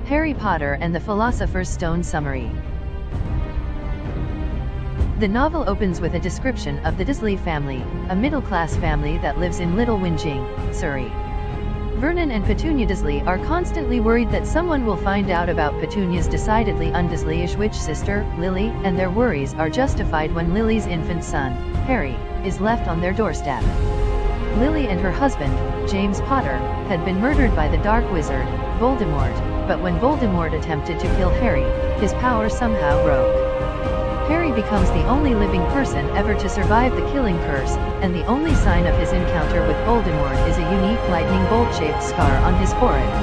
Harry Potter and the Philosopher's Stone Summary. The novel opens with a description of the Dursley family, a middle-class family that lives in Little Whinging, Surrey. Vernon and Petunia Dursley are constantly worried that someone will find out about Petunia's decidedly undursley-ish witch sister, Lily, and their worries are justified when Lily's infant son, Harry, is left on their doorstep. Lily and her husband, James Potter, had been murdered by the Dark Wizard, Voldemort, but when Voldemort attempted to kill Harry, his power somehow broke. Harry becomes the only living person ever to survive the killing curse, and the only sign of his encounter with Voldemort is a unique lightning bolt-shaped scar on his forehead.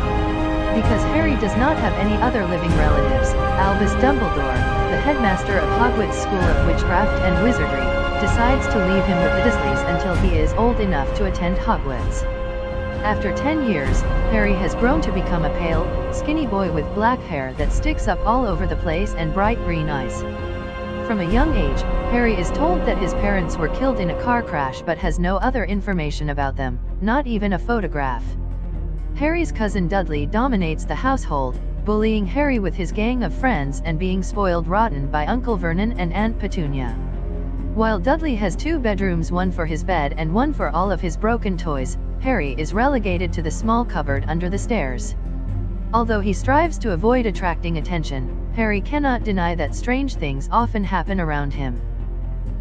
Because Harry does not have any other living relatives, Albus Dumbledore, the headmaster of Hogwarts School of Witchcraft and Wizardry, decides to leave him with the Dursleys until he is old enough to attend Hogwarts. After 10 years, Harry has grown to become a pale, skinny boy with black hair that sticks up all over the place and bright green eyes. From a young age, Harry is told that his parents were killed in a car crash but has no other information about them, not even a photograph. Harry's cousin Dudley dominates the household, bullying Harry with his gang of friends and being spoiled rotten by Uncle Vernon and Aunt Petunia. While Dudley has 2 bedrooms, one for his bed and one for all of his broken toys, Harry is relegated to the small cupboard under the stairs. Although he strives to avoid attracting attention, Harry cannot deny that strange things often happen around him.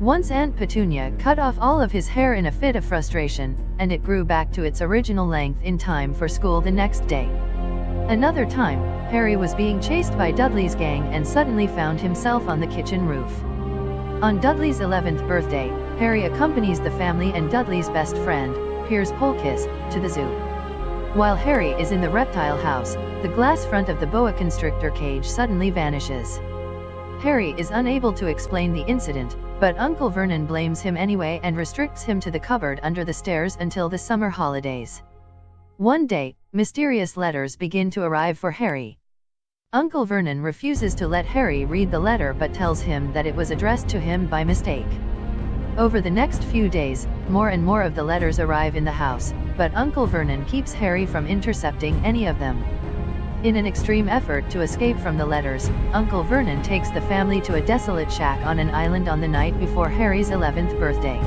Once Aunt Petunia cut off all of his hair in a fit of frustration, and it grew back to its original length in time for school the next day. Another time, Harry was being chased by Dudley's gang and suddenly found himself on the kitchen roof. On Dudley's 11th birthday, Harry accompanies the family and Dudley's best friend, Piers Polkiss, to the zoo. While Harry is in the reptile house, the glass front of the boa constrictor cage suddenly vanishes. Harry is unable to explain the incident, but Uncle Vernon blames him anyway and restricts him to the cupboard under the stairs until the summer holidays. One day, mysterious letters begin to arrive for Harry. Uncle Vernon refuses to let Harry read the letter but tells him that it was addressed to him by mistake. Over the next few days, more and more of the letters arrive in the house, but Uncle Vernon keeps Harry from intercepting any of them. In an extreme effort to escape from the letters, Uncle Vernon takes the family to a desolate shack on an island on the night before Harry's 11th birthday.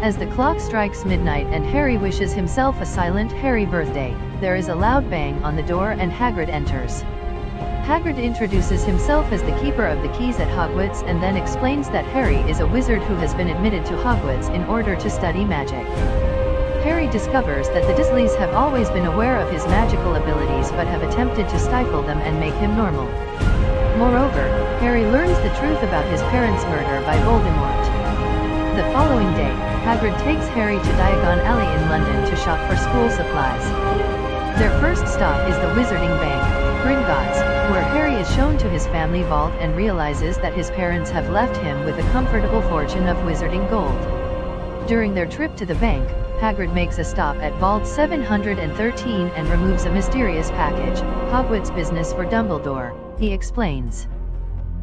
As the clock strikes midnight and Harry wishes himself a silent Harry birthday, there is a loud bang on the door and Hagrid enters. Hagrid introduces himself as the keeper of the keys at Hogwarts and then explains that Harry is a wizard who has been admitted to Hogwarts in order to study magic. Harry discovers that the Dursleys have always been aware of his magical abilities but have attempted to stifle them and make him normal. Moreover, Harry learns the truth about his parents' murder by Voldemort. The following day, Hagrid takes Harry to Diagon Alley in London to shop for school supplies. Their first stop is the Wizarding Bank, Gringotts, where Harry is shown to his family vault and realizes that his parents have left him with a comfortable fortune of wizarding gold. During their trip to the bank, Hagrid makes a stop at Vault 713 and removes a mysterious package, Hogwarts business for Dumbledore, he explains.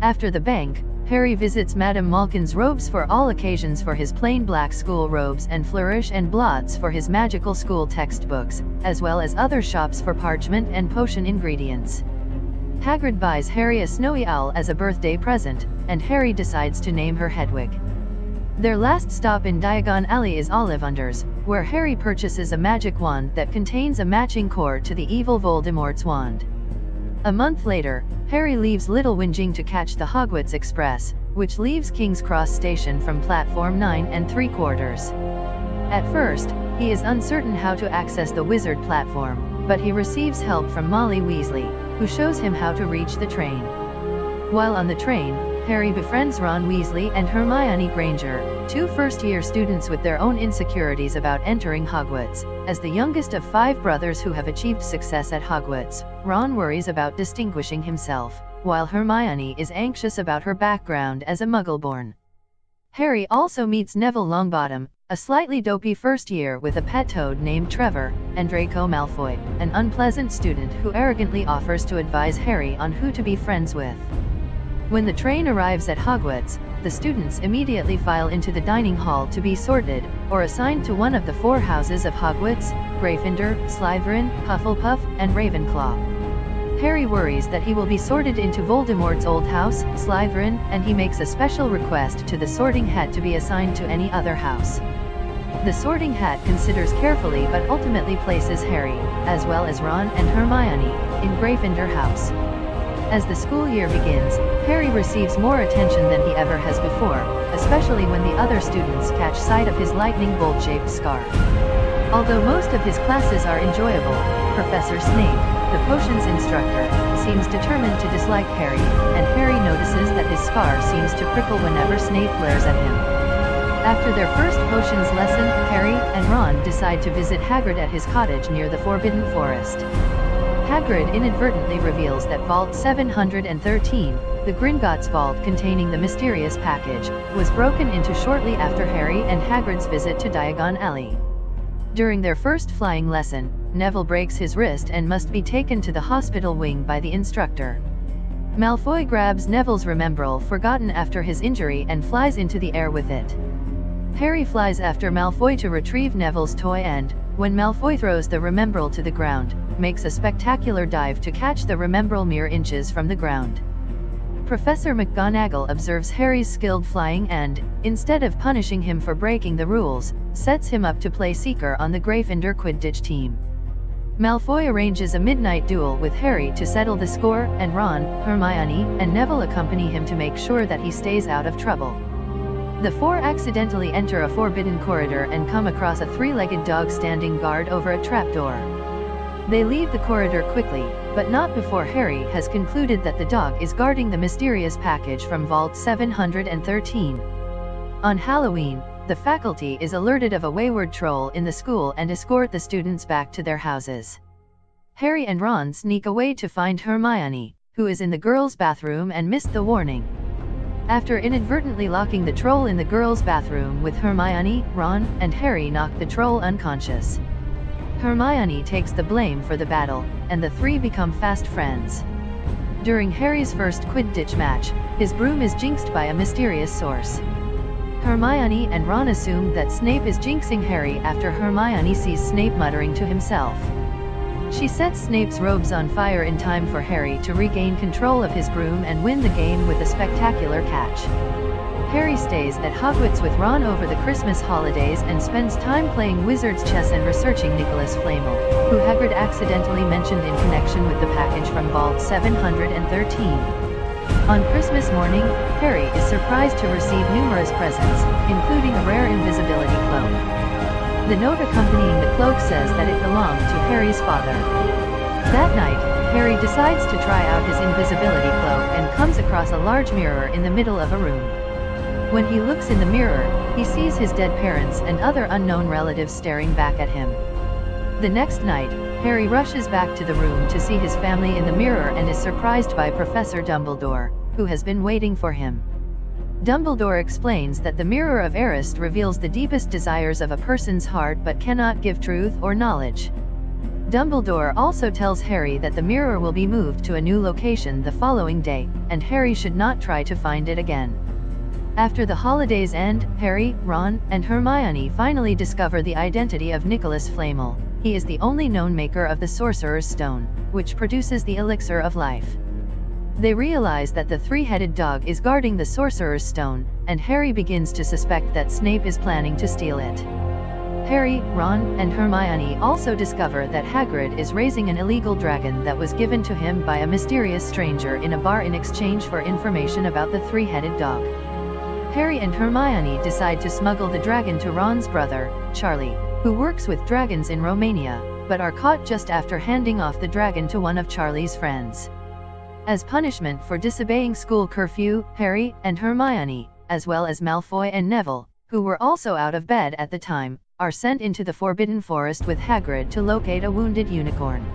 After the bank, Harry visits Madame Malkin's robes for all occasions for his plain black school robes and Flourish and Blots for his magical school textbooks, as well as other shops for parchment and potion ingredients. Hagrid buys Harry a snowy owl as a birthday present, and Harry decides to name her Hedwig. Their last stop in Diagon Alley is Ollivanders, where Harry purchases a magic wand that contains a matching core to the evil Voldemort's wand. A month later, Harry leaves Little Whinging to catch the Hogwarts Express, which leaves King's Cross Station from platform 9 3/4. At first, he is uncertain how to access the wizard platform, but he receives help from Molly Weasley, who shows him how to reach the train. While on the train, Harry befriends Ron Weasley and Hermione Granger, 2 first-year students with their own insecurities about entering Hogwarts. As the youngest of 5 brothers who have achieved success at Hogwarts, Ron worries about distinguishing himself, while Hermione is anxious about her background as a Muggle-born. Harry also meets Neville Longbottom, a slightly dopey first year with a pet toad named Trevor, and Draco Malfoy, an unpleasant student who arrogantly offers to advise Harry on who to be friends with. When the train arrives at Hogwarts, the students immediately file into the dining hall to be sorted, or assigned to one of the 4 houses of Hogwarts: Gryffindor, Slytherin, Hufflepuff, and Ravenclaw. Harry worries that he will be sorted into Voldemort's old house, Slytherin, and he makes a special request to the Sorting Hat to be assigned to any other house. The Sorting Hat considers carefully but ultimately places Harry, as well as Ron and Hermione, in Gryffindor House. As the school year begins, Harry receives more attention than he ever has before, especially when the other students catch sight of his lightning bolt-shaped scar. Although most of his classes are enjoyable, Professor Snape, the potions instructor, seems determined to dislike Harry, and Harry notices that his scar seems to prickle whenever Snape glares at him. After their first potions lesson, Harry and Ron decide to visit Hagrid at his cottage near the Forbidden Forest. Hagrid inadvertently reveals that Vault 713, the Gringotts vault containing the mysterious package, was broken into shortly after Harry and Hagrid's visit to Diagon Alley. During their first flying lesson, Neville breaks his wrist and must be taken to the hospital wing by the instructor. Malfoy grabs Neville's Remembrall forgotten after his injury and flies into the air with it. Harry flies after Malfoy to retrieve Neville's toy and, when Malfoy throws the Remembrall to the ground, makes a spectacular dive to catch the Remembrall mere inches from the ground. Professor McGonagall observes Harry's skilled flying and, instead of punishing him for breaking the rules, sets him up to play Seeker on the Gryffindor Quidditch team. Malfoy arranges a midnight duel with Harry to settle the score, and Ron, Hermione, and Neville accompany him to make sure that he stays out of trouble. The four accidentally enter a forbidden corridor and come across a three-legged dog standing guard over a trapdoor. They leave the corridor quickly, but not before Harry has concluded that the dog is guarding the mysterious package from Vault 713. On Halloween, the faculty is alerted of a wayward troll in the school and escort the students back to their houses. Harry and Ron sneak away to find Hermione, who is in the girls' bathroom and missed the warning. After inadvertently locking the troll in the girls' bathroom with Hermione, Ron, and Harry knock the troll unconscious. Hermione takes the blame for the battle, and the three become fast friends. During Harry's first Quidditch match, his broom is jinxed by a mysterious source. Hermione and Ron assume that Snape is jinxing Harry after Hermione sees Snape muttering to himself. She sets Snape's robes on fire in time for Harry to regain control of his broom and win the game with a spectacular catch. Harry stays at Hogwarts with Ron over the Christmas holidays and spends time playing wizard's chess and researching Nicholas Flamel, who Hagrid accidentally mentioned in connection with the package from Vault 713. On Christmas morning, Harry is surprised to receive numerous presents, including a rare invisibility cloak. The note accompanying the cloak says that it belonged to Harry's father. That night, Harry decides to try out his invisibility cloak and comes across a large mirror in the middle of a room. When he looks in the mirror, he sees his dead parents and other unknown relatives staring back at him. The next night, Harry rushes back to the room to see his family in the mirror and is surprised by Professor Dumbledore, who has been waiting for him. Dumbledore explains that the Mirror of Erised reveals the deepest desires of a person's heart but cannot give truth or knowledge. Dumbledore also tells Harry that the mirror will be moved to a new location the following day, and Harry should not try to find it again. After the holidays end, Harry, Ron, and Hermione finally discover the identity of Nicholas Flamel. He is the only known maker of the Sorcerer's Stone, which produces the elixir of life. They realize that the three-headed dog is guarding the Sorcerer's Stone, and Harry begins to suspect that Snape is planning to steal it. Harry, Ron, and Hermione also discover that Hagrid is raising an illegal dragon that was given to him by a mysterious stranger in a bar in exchange for information about the three-headed dog. Harry and Hermione decide to smuggle the dragon to Ron's brother, Charlie, who works with dragons in Romania, but are caught just after handing off the dragon to one of Charlie's friends. As punishment for disobeying school curfew, Harry and Hermione, as well as Malfoy and Neville, who were also out of bed at the time, are sent into the Forbidden Forest with Hagrid to locate a wounded unicorn.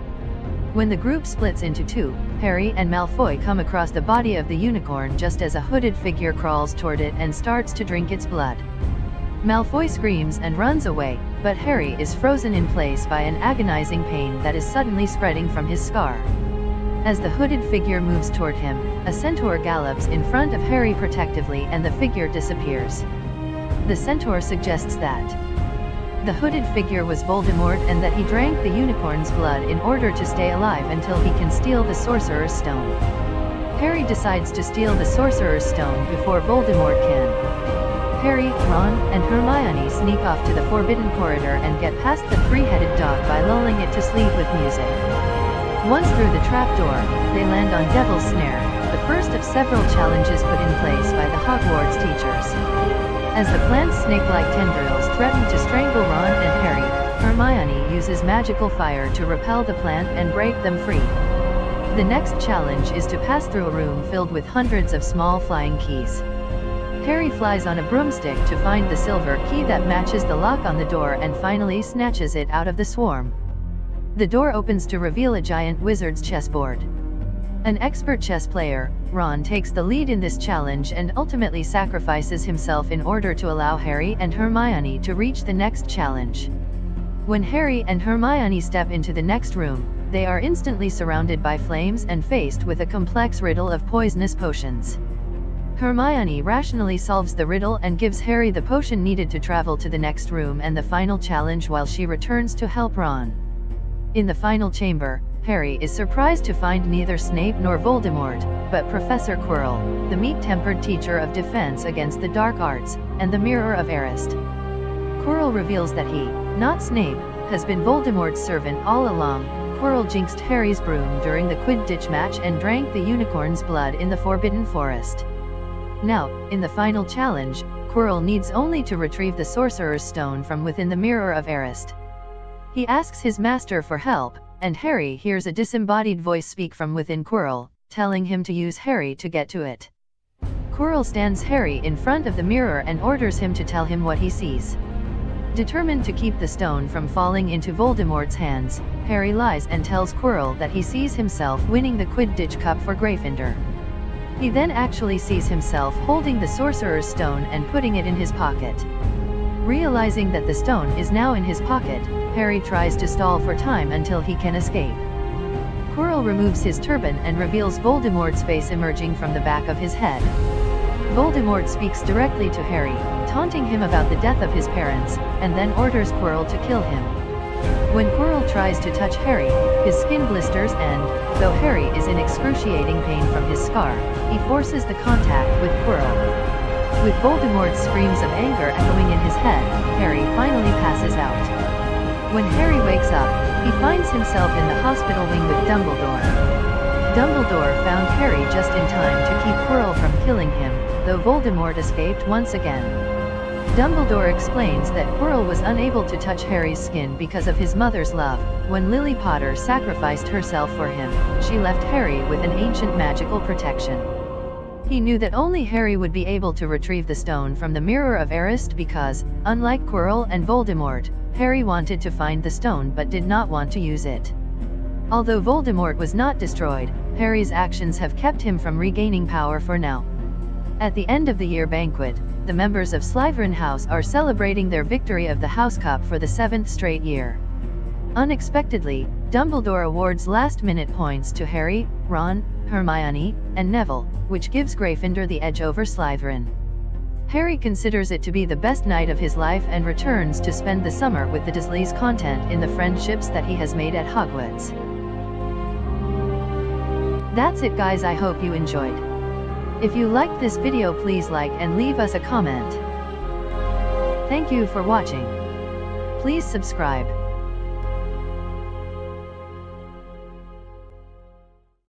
When the group splits into two, Harry and Malfoy come across the body of the unicorn just as a hooded figure crawls toward it and starts to drink its blood. Malfoy screams and runs away, but Harry is frozen in place by an agonizing pain that is suddenly spreading from his scar. As the hooded figure moves toward him, a centaur gallops in front of Harry protectively and the figure disappears. The centaur suggests that the hooded figure was Voldemort and that he drank the unicorn's blood in order to stay alive until he can steal the Sorcerer's Stone. Harry decides to steal the Sorcerer's Stone before Voldemort can. Harry, Ron, and Hermione sneak off to the Forbidden Corridor and get past the three-headed dog by lulling it to sleep with music. Once through the trapdoor, they land on Devil's Snare, the first of several challenges put in place by the Hogwarts teachers. As the plant's snake-like tendrils threaten to strangle Ron and Harry, Hermione uses magical fire to repel the plant and break them free. The next challenge is to pass through a room filled with hundreds of small flying keys. Harry flies on a broomstick to find the silver key that matches the lock on the door and finally snatches it out of the swarm. The door opens to reveal a giant wizard's chessboard. An expert chess player, Ron takes the lead in this challenge and ultimately sacrifices himself in order to allow Harry and Hermione to reach the next challenge. When Harry and Hermione step into the next room, they are instantly surrounded by flames and faced with a complex riddle of poisonous potions. Hermione rationally solves the riddle and gives Harry the potion needed to travel to the next room and the final challenge while she returns to help Ron. In the final chamber, Harry is surprised to find neither Snape nor Voldemort, but Professor Quirrell, the meek-tempered teacher of defense against the dark arts, and the Mirror of Erised. Quirrell reveals that he, not Snape, has been Voldemort's servant all along. Quirrell jinxed Harry's broom during the Quidditch match and drank the unicorn's blood in the Forbidden Forest. Now, in the final challenge, Quirrell needs only to retrieve the Sorcerer's Stone from within the Mirror of Erised. He asks his master for help, and Harry hears a disembodied voice speak from within Quirrell, telling him to use Harry to get to it. Quirrell stands Harry in front of the mirror and orders him to tell him what he sees. Determined to keep the stone from falling into Voldemort's hands, Harry lies and tells Quirrell that he sees himself winning the Quidditch Cup for Gryffindor. He then actually sees himself holding the Sorcerer's Stone and putting it in his pocket. Realizing that the stone is now in his pocket, Harry tries to stall for time until he can escape. Quirrell removes his turban and reveals Voldemort's face emerging from the back of his head. Voldemort speaks directly to Harry, taunting him about the death of his parents, and then orders Quirrell to kill him. When Quirrell tries to touch Harry, his skin blisters and, though Harry is in excruciating pain from his scar, he forces the contact with Quirrell. With Voldemort's screams of anger echoing in his head, Harry finally passes out. When Harry wakes up, he finds himself in the hospital wing with Dumbledore. Dumbledore found Harry just in time to keep Quirrell from killing him, though Voldemort escaped once again. Dumbledore explains that Quirrell was unable to touch Harry's skin because of his mother's love. When Lily Potter sacrificed herself for him, she left Harry with an ancient magical protection. He knew that only Harry would be able to retrieve the stone from the Mirror of Erised because, unlike Quirrell and Voldemort, Harry wanted to find the stone but did not want to use it. Although Voldemort was not destroyed, Harry's actions have kept him from regaining power for now. At the end of the year banquet, the members of Slytherin House are celebrating their victory of the House Cup for the 7th straight year. Unexpectedly, Dumbledore awards last-minute points to Harry, Ron, Hermione, and Neville, which gives Gryffindor the edge over Slytherin. Harry considers it to be the best night of his life and returns to spend the summer with the Dursleys, content in the friendships that he has made at Hogwarts. That's it guys, I hope you enjoyed. If you liked this video, please like and leave us a comment. Thank you for watching. Please subscribe.